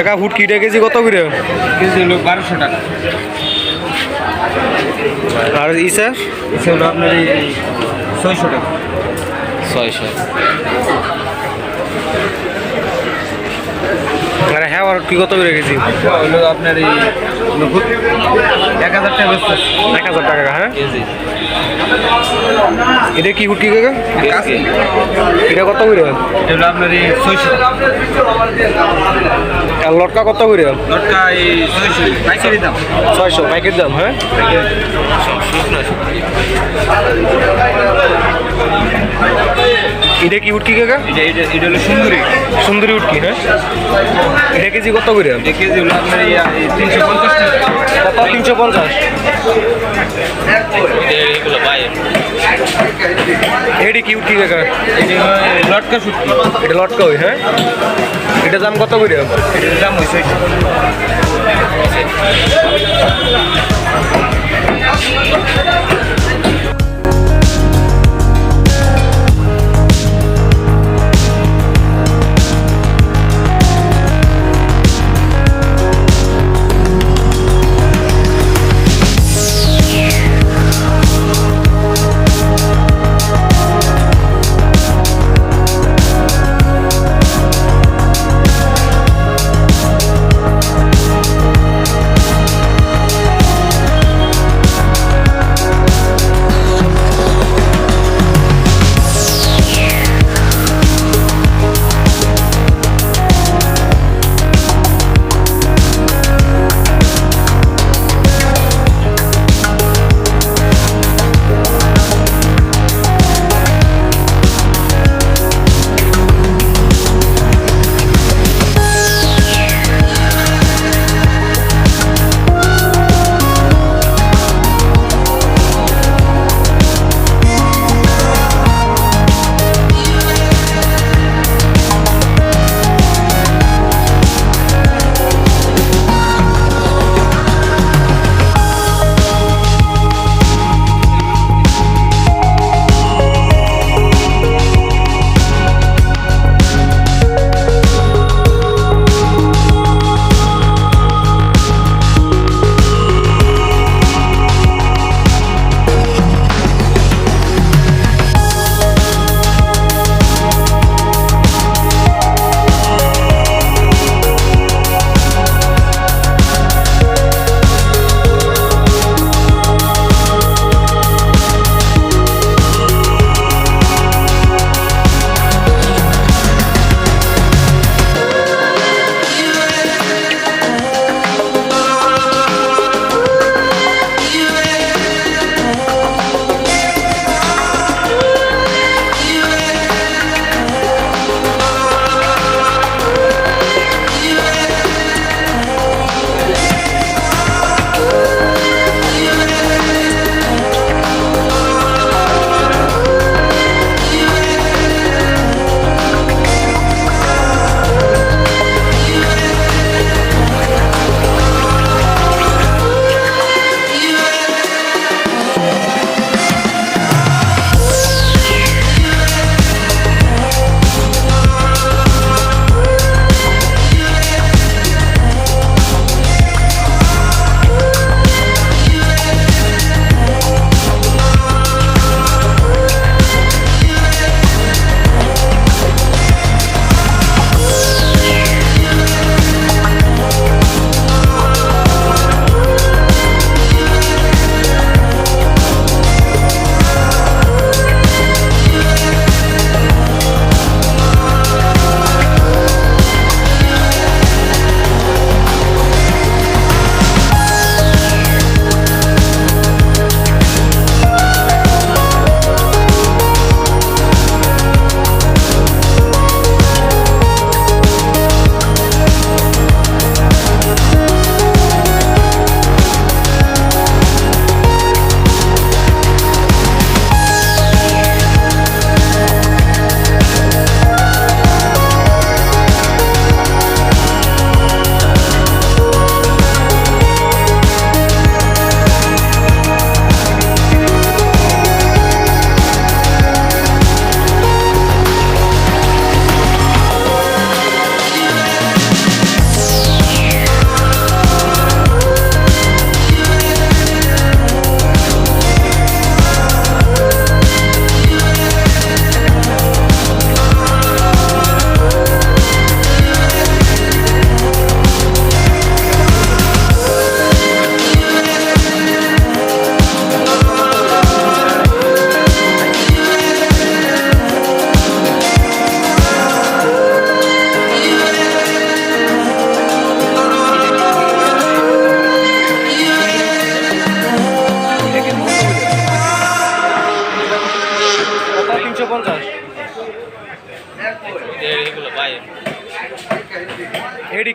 টাকা ফুটকিটা কেজি কত করে? কেজি হলো 1200 টাকা। আর ই স্যার এটা হলো আপনার এই 600 টাকা। 600। আর হ্যাঁ আর কি কত করে কেজি? হলো আপনার এই 1000 টাকা বেচতে। 1000 টাকা হ্যাঁ। কেজি এটা কি ফুটকি কাকা? কাছে এটা কত করে? এটা হলো আপনার এই 600 আর লটকা কত করে? লটকা এই 600 পাইকারি দাম। 600 প্যাকেট দাম হ্যাঁ। এটা কি উটকি কাকা? এটা হলো সুন্দরী। সুন্দরী উটকি হ্যাঁ। এটা কেজি কত করে? এটা কেজি হলো আপনার এই 350 টাকা। কত? 350। এগুলো ভাই এটি কি উটকি কাকা? এটা লটকা শুটকি। এটা লটকা ওই হ্যাঁ। এটা দাম কত করে? এটার দাম হয়েছে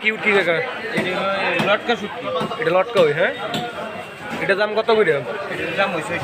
কি উঠকি কাকা? এটা হলো লটকা শুটকি। এটা লটকা হই, হ্যাঁ? এটা দাম কত করে? এটার দাম হয়েছে